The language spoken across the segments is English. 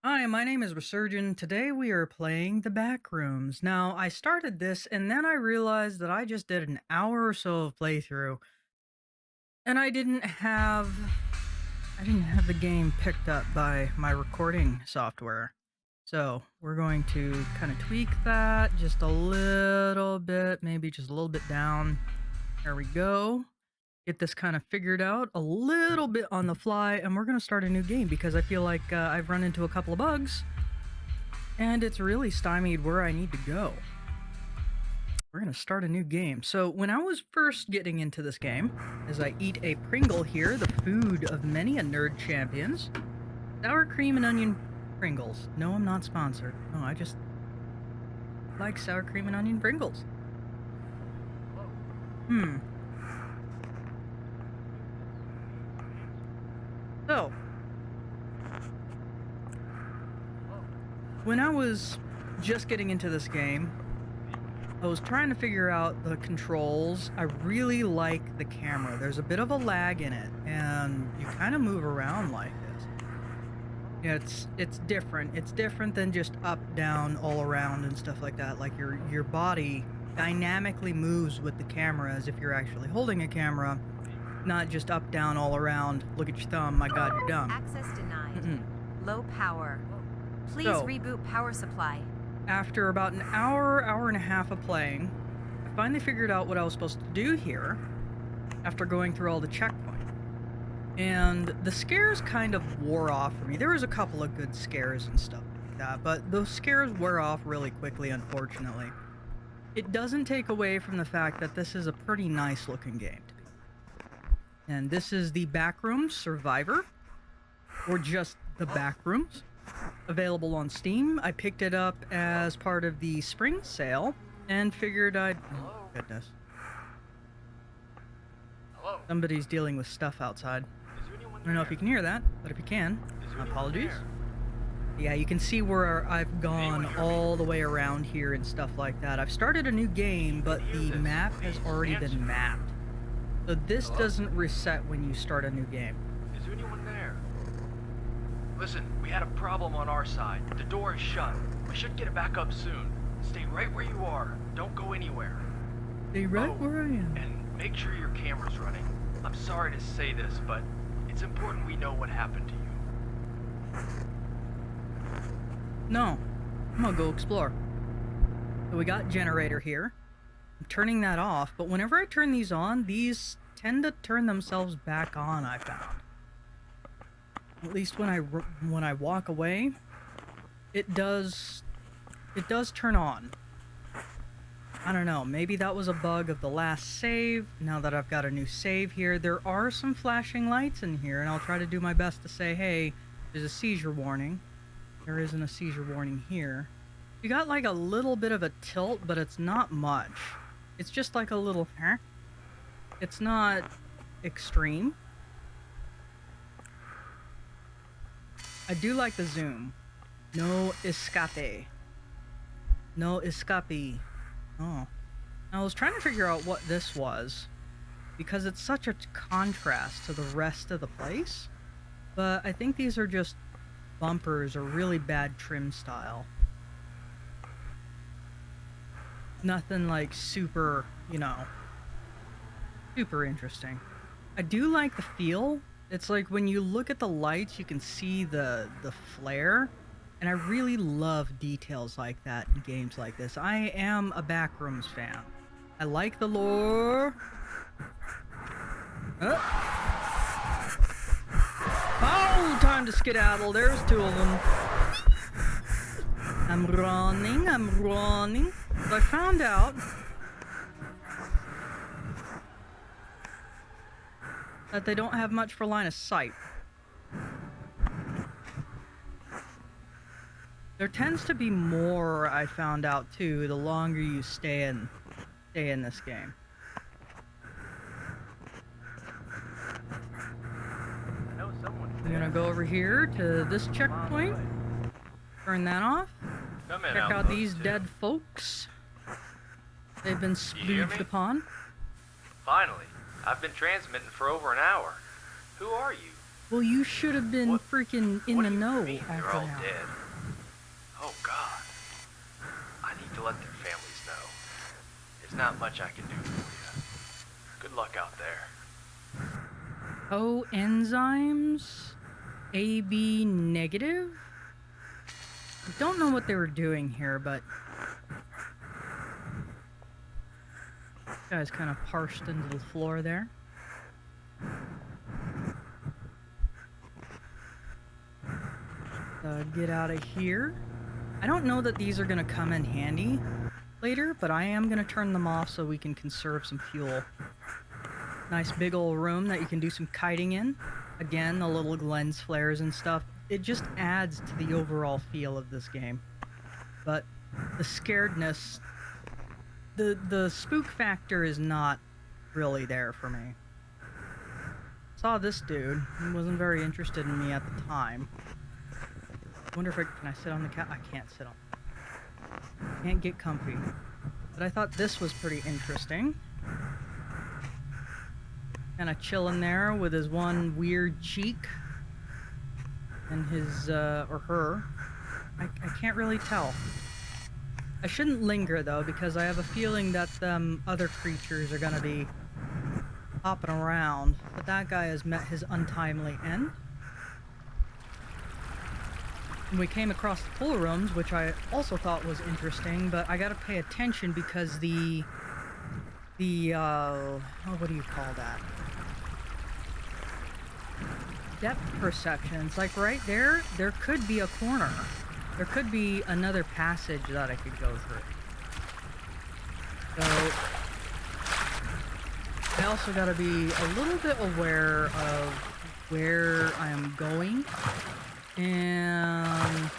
Hi, my name is Resurgent. Today we are playing the Backrooms. Now, I started this and then I realized that I just did an hour or so of playthrough and I didn't have the game picked up by my recording software. So, we're going to kind of tweak that just a little bit, maybe just a little bit down. There we go. Get this kind of figured out a little bit on the fly, and we're going to start a new game because I feel like I've run into a couple of bugs and it's really stymied where I need to go. We're going to start a new game. So when I was first getting into this game, as I eat a Pringle here, the food of many a nerd champions, sour cream and onion Pringles. No, I'm not sponsored. No, I just like sour cream and onion Pringles. So, when I was just getting into this game, I was trying to figure out the controls. I really like the camera. There's a bit of a lag in it, and you kind of move around like this. Yeah, it's different. It's different than just up, down, all around and stuff like that. Like your body dynamically moves with the camera as if you're actually holding a camera, not just up, down, all around. Look at your thumb. My God, you're dumb. Access denied. Low power. Please So, reboot power supply. after about an hour and a half of playing, I finally figured out what I was supposed to do here after going through all the checkpoints. And the scares kind of wore off for me. There was a couple of good scares and stuff like that, but those scares wear off really quickly, unfortunately. It doesn't take away from the fact that this is a pretty nice looking game to me. And this is the Backrooms Survivor, or just the Backrooms, available on Steam. I picked it up as part of the spring sale and figured I'd... Oh, goodness. Hello? Somebody's dealing with stuff outside. I don't know if you can hear that, but if you can, my apologies. Yeah, you can see where I've gone all the way around here and stuff like that. I've started a new game, but the map has already been mapped. So this doesn't reset when you start a new game. Is there anyone there? Listen, we had a problem on our side. The door is shut. We should get it back up soon. Stay right where you are. Don't go anywhere. Stay right where I am. And make sure your camera's running. I'm sorry to say this, but it's important we know what happened to you. No, I'm gonna go explore. So we got generator here. I'm turning that off, but whenever I turn these on, these tend to turn themselves back on, I found. At least when I walk away, it does turn on. I don't know, maybe that was a bug of the last save. Now that I've got a new save here, there are some flashing lights in here, and I'll try to do my best to say, hey, there's a seizure warning. There isn't a seizure warning here. You got like a little bit of a tilt, but it's not much. It's just like a little, huh? It's not extreme. I do like the zoom. No escape. No escape. Oh. I was trying to figure out what this was, because it's such a contrast to the rest of the place. But I think these are just bumpers or really bad trim style. Nothing like super, super interesting. I do like the feel. It's like when you look at the lights, you can see the flare. And I really love details like that in games like this. I am a Backrooms fan. I like the lore. Oh, time to skedaddle. There's two of them. I'm running. So I found out that they don't have much for line of sight. There tends to be more, I found out too, the longer you stay in this game. I know someone's I'm there. gonna go over here to this checkpoint. Turn that off. Come in, Check out Outpost these 2. dead folks. They've been You hear splooged me? upon. Finally. I've been transmitting for over an hour. Who are you? Well, you should have been What- freaking in what the do you know mean all they're for all now. dead? Oh God. I need to let their families know. There's not much I can do for you. Good luck out there. Coenzymes, AB negative. I don't know what they were doing here, but this guy's kind of parsed into the floor there. Get out of here. I don't know that these are going to come in handy later, but I am going to turn them off so we can conserve some fuel. Nice big old room that you can do some kiting in. Again, the little lens flares and stuff. It just adds to the overall feel of this game. But the scaredness, the spook factor is not really there for me. Saw this dude. He wasn't very interested in me at the time. Wonder if can I sit on the couch? I can't sit on. Can't get comfy. But I thought this was pretty interesting. Kind of chilling there with his one weird cheek and his or her. I can't really tell. I shouldn't linger though, because I have a feeling that other creatures are gonna be hopping around. But that guy has met his untimely end. And we came across the pool rooms, which I also thought was interesting, but I gotta pay attention because the oh, what do you call that? Depth perception. It's like right there could be a corner. There could be another passage that I could go through. So I also gotta be a little bit aware of where I am going. And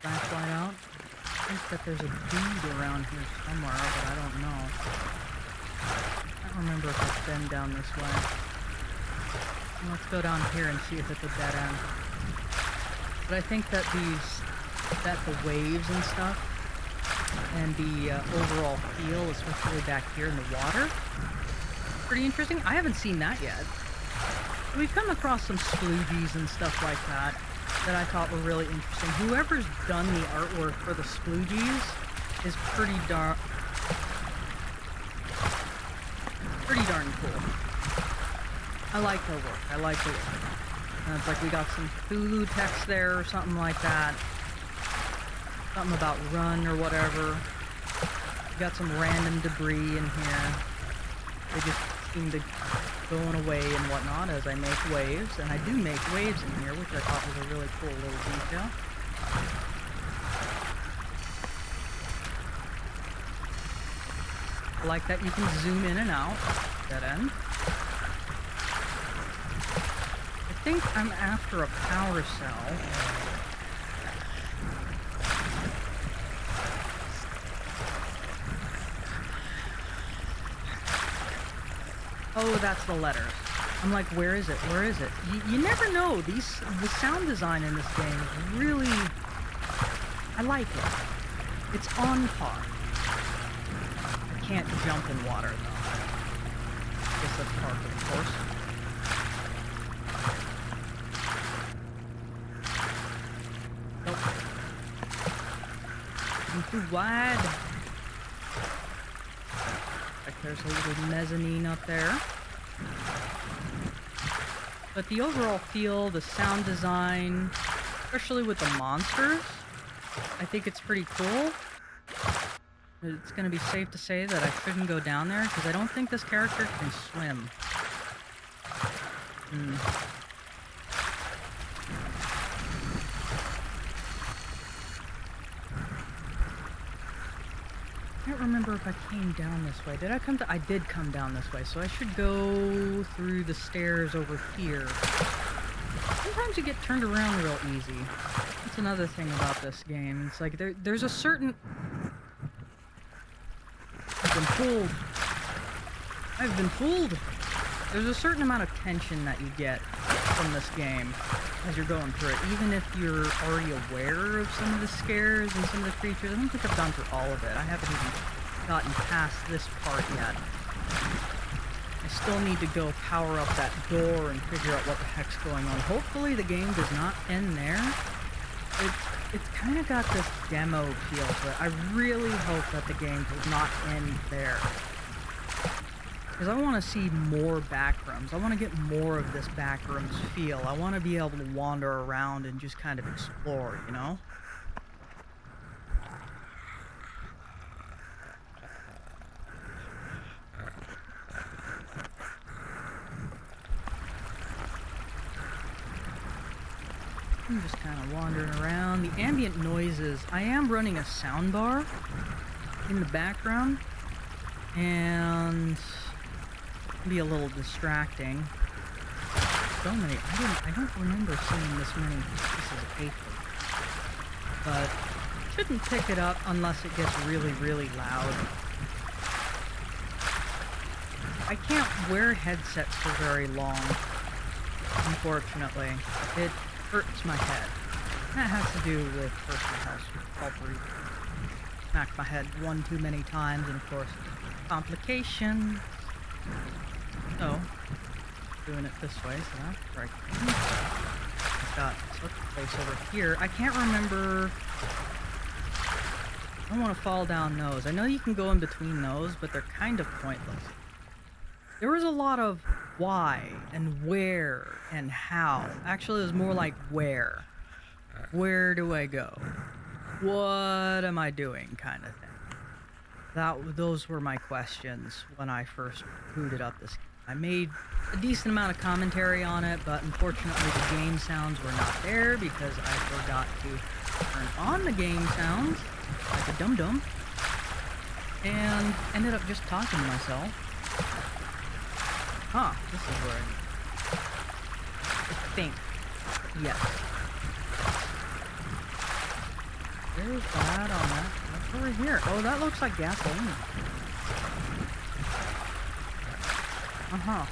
flashlight out. I think that there's a dude around here somewhere, but I don't know. I don't remember if I've been down this way. Let's go down here and see if it's a dead end. But I think that the waves and stuff, and the overall feel, especially back here in the water, pretty interesting. I haven't seen that yet. We've come across some sploogies and stuff like that I thought were really interesting. Whoever's done the artwork for the sploogies is pretty darn cool. I like their work. And it's like we got some Cthulhu text there or something like that. Something about run or whatever. We got some random debris in here. They just seem to going away and whatnot as I make waves, and I do make waves in here, which I thought was a really cool little detail. I like that you can zoom in and out, that end. I think I'm after a power cell. Oh, that's the letters. I'm like, where is it? Where is it? You never know. The sound design in this game is really... I like it. It's on par. I can't jump in water, though. I guess that's part of course. Nope. I'm too wide. There's a little mezzanine up there. But the overall feel, the sound design, especially with the monsters, I think it's pretty cool. It's going to be safe to say that I shouldn't go down there, because I don't think this character can swim. I don't remember if I came down this way. Did I come I did come down this way, so I should go through the stairs over here. Sometimes you get turned around real easy. That's another thing about this game. It's like there's a certain... I've been fooled! There's a certain amount of tension that you get from this game as you're going through it, even if you're already aware of some of the scares and some of the creatures. I don't think I've gone through all of it. I haven't even gotten past this part yet. I still need to go power up that door and figure out what the heck's going on. Hopefully the game does not end there. It's kind of got this demo feel to it. I really hope that the game does not end there. Because I want to see more backrooms. I want to get more of this backrooms feel. I want to be able to wander around and just kind of explore, you know? I'm just kind of wandering around. The ambient noises. I am running a sound bar in the background, and be a little distracting. So many. I don't remember seeing this many pieces of paper, but shouldn't pick it up unless it gets really, really loud. I can't wear headsets for very long, unfortunately. It hurts my head. That has to do with personal health. Smacked my head one too many times, and of course, complication. So, doing it this way, so that's right. I've got this place over here. I can't remember. I don't want to fall down those. I know you can go in between those, but they're kind of pointless. There was a lot of why and where and how. Actually, it was more like where. Where do I go? What am I doing, kind of thing. Those were my questions when I first booted up this game. I made a decent amount of commentary on it, but unfortunately the game sounds were not there because I forgot to turn on the game sounds like a dum-dum, and ended up just talking to myself. Huh, this is where I think. Yes. There's that on that. What's over here? Oh, that looks like gasoline. Uh-huh.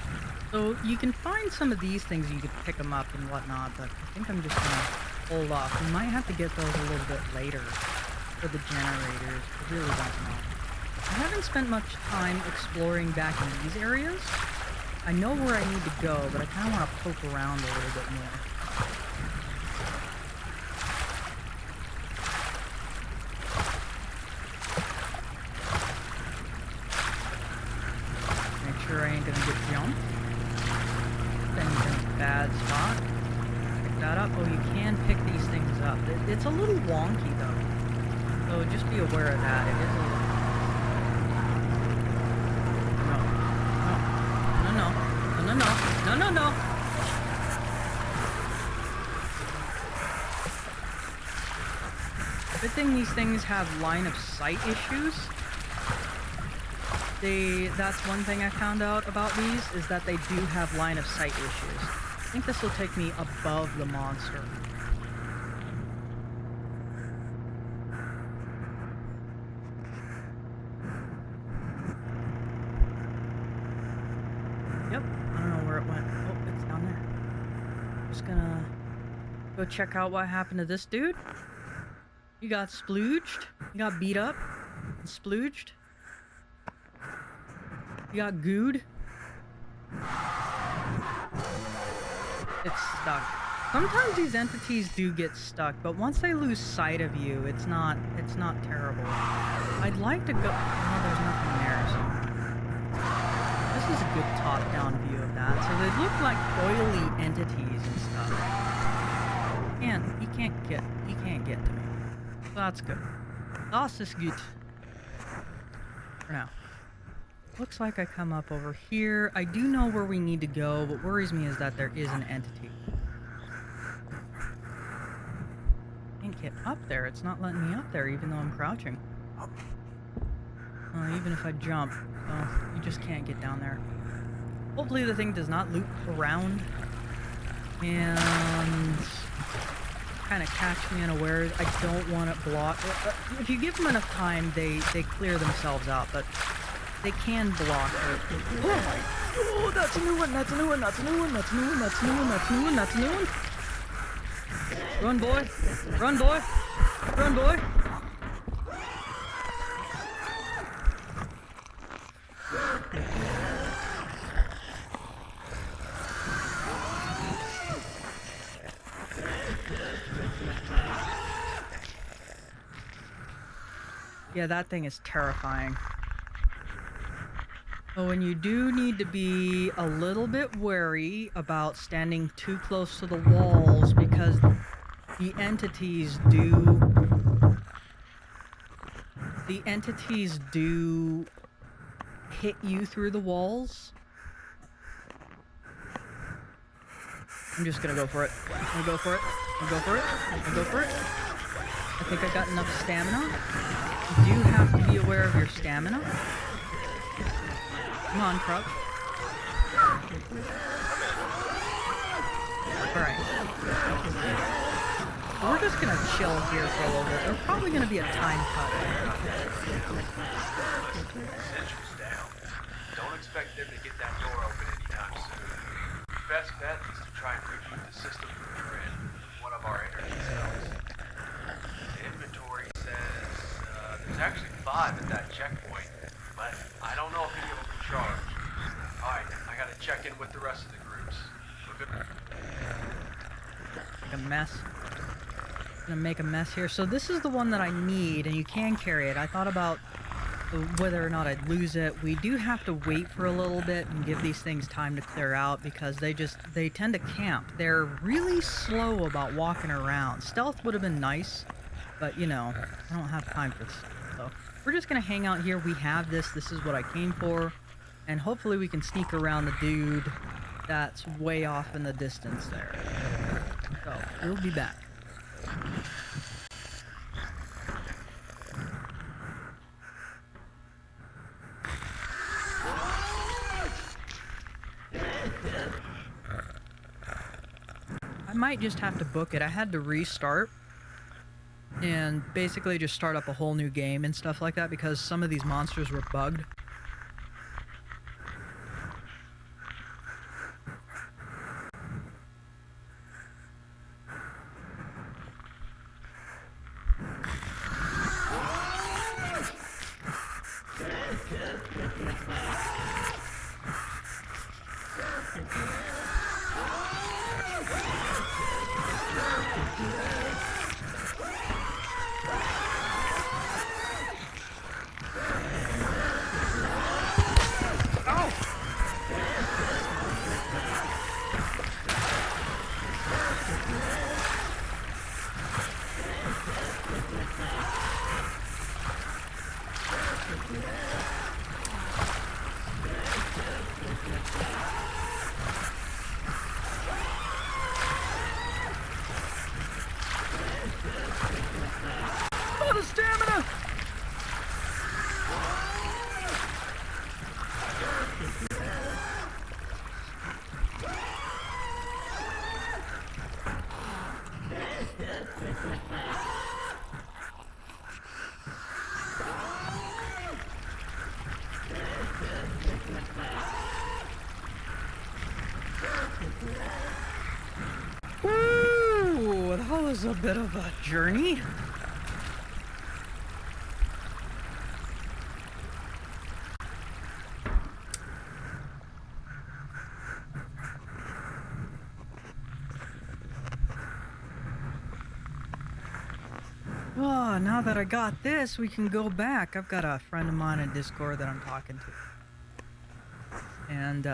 So you can find some of these things, you could pick them up and whatnot, but I think I'm just gonna hold off. We might have to get those a little bit later for the generators. I really don't know. I haven't spent much time exploring back in these areas. I know where I need to go, but I kind of want to poke around a little bit more. Make sure I ain't gonna get jumped. Then in a bad spot. Pick that up. Oh, you can pick these things up. It's a little wonky though, so just be aware of that. It is a little. No. Good thing these things have line of sight issues. That's one thing I found out about these, is that they do have line of sight issues. I think this will take me above the monster. Yep, I don't know where it went. Oh, it's down there. Just gonna go check out what happened to this dude. He got splooged. He got beat up and splooged. He got gooed. It's stuck. Sometimes these entities do get stuck, but once they lose sight of you, it's not terrible. I'd like to go. Oh, there's nothing there, so this is a good top-down view of that. So they look like oily entities and stuff. He can't get to me. So that's good. Das ist gut. For now. Looks like I come up over here. I do know where we need to go. What worries me is that there is an entity. Can't get up there. It's not letting me up there even though I'm crouching. Even if I jump, you just can't get down there. Hopefully the thing does not loop around and kind of catch me unawares. I don't want it blocked. If you give them enough time, they clear themselves out, but they can block it. Oh my! Oh, that's a new one. That's a new one. That's a new one. That's a new one. That's a new one. That's a new one. That's a new one. Run, boy! Run, boy! Run, boy! Yeah, that thing is terrifying. Oh, and you do need to be a little bit wary about standing too close to the walls because the entities do the entities do hit you through the walls. I'm just gonna go for it. I'm gonna go for it. I'm gonna go for it. I'm gonna go for it. I think I got enough stamina. You do have to be aware of your stamina. Come on, Crouch. Alright. So we're just gonna chill here for a little bit. There's probably gonna be a time cut. Central's down. Don't expect them to get that door open anytime soon. Best bet is to try and reboot the system from your end, one of our energy cells. The inventory says there's actually 5 at that checkpoint, but I don't know if any of them can charge. Alright, I gotta check in with the rest of the groups. We're good. Make a mess. Gonna make a mess here. So this is the one that I need, and you can carry it. I thought about whether or not I'd lose it. We do have to wait for a little bit and give these things time to clear out because they tend to camp. They're really slow about walking around. Stealth would have been nice, but you know, I don't have time for this. So we're just gonna hang out here. We have this. This is what I came for, and hopefully we can sneak around the dude that's way off in the distance there. So we'll be back. I might just have to book it. I had to restart and basically just start up a whole new game and stuff like that because some of these monsters were bugged. Out of stamina! Woo! That was a bit of a journey. Oh, now that I got this, we can go back. I've got a friend of mine in Discord that I'm talking to. And,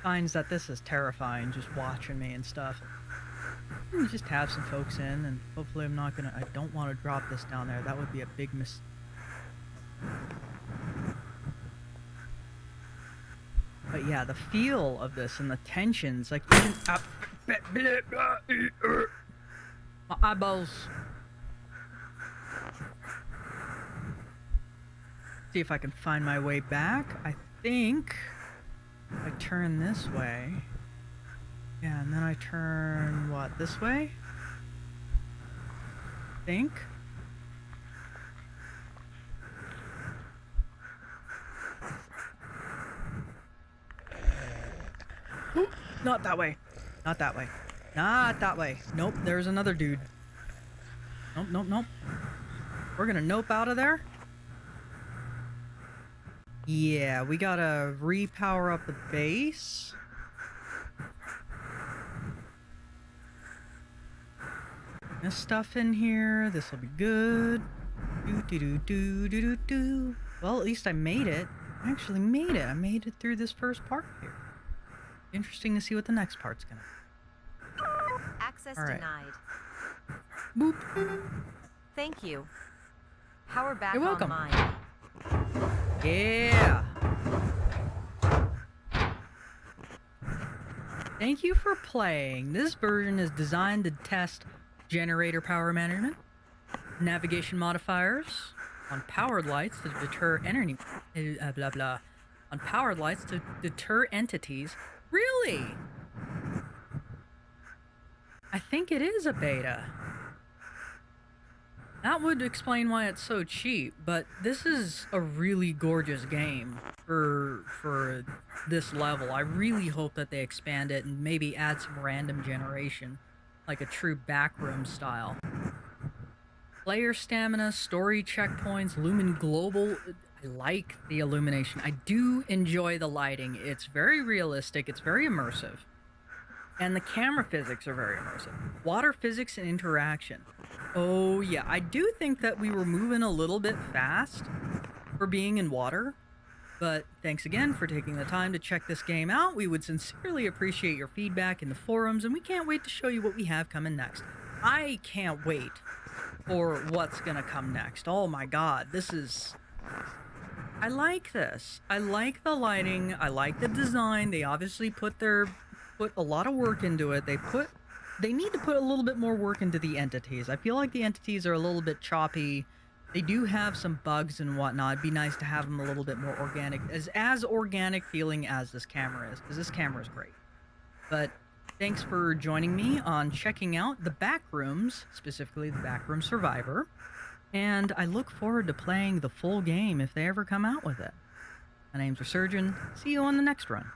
finds that this is terrifying, just watching me and stuff. And just have some folks in, and hopefully I don't want to drop this down there. That would be a big But yeah, the feel of this and the tensions, like even my eyeballs. See if I can find my way back. I think I turn this way. Yeah, and then I turn what, this way? Think. Ooh, not that way. Not that way. Not that way. Nope, there's another dude. Nope, nope, nope. We're gonna nope out of there. Yeah, we gotta repower up the base. This stuff in here, this will be good. Do. Well, at least I made it. I actually made it. I made it through this first part here. Interesting to see what the next part's gonna be. Access All right. denied. Boop. Thank you. Power back You're welcome. online. Yeah. Thank you for playing. This version is designed to test generator power management, navigation modifiers, on powered lights to deter on powered lights to deter entities. Really? I think it is a beta. That would explain why it's so cheap, but this is a really gorgeous game for this level. I really hope that they expand it and maybe add some random generation, like a true backroom style. Player stamina, story checkpoints, Lumen Global. I like the illumination. I do enjoy the lighting. It's very realistic. It's very immersive. And the camera physics are very immersive. Water physics and interaction. Oh yeah, I do think that we were moving a little bit fast for being in water. But thanks again for taking the time to check this game out. We would sincerely appreciate your feedback in the forums, and we can't wait to show you what we have coming next. I can't wait for what's gonna come next. Oh my god, this is... I like this. I like the lighting. I like the design. They obviously put a lot of work into it. They need to put a little bit more work into the entities. I feel like the entities are a little bit choppy. They do have some bugs and whatnot. It'd be nice to have them a little bit more organic, as organic feeling as this camera is, because this camera is great. But thanks for joining me on checking out the Backrooms, specifically the Backroom Survivor. And I look forward to playing the full game if they ever come out with it. My name's Resurgin. See you on the next run.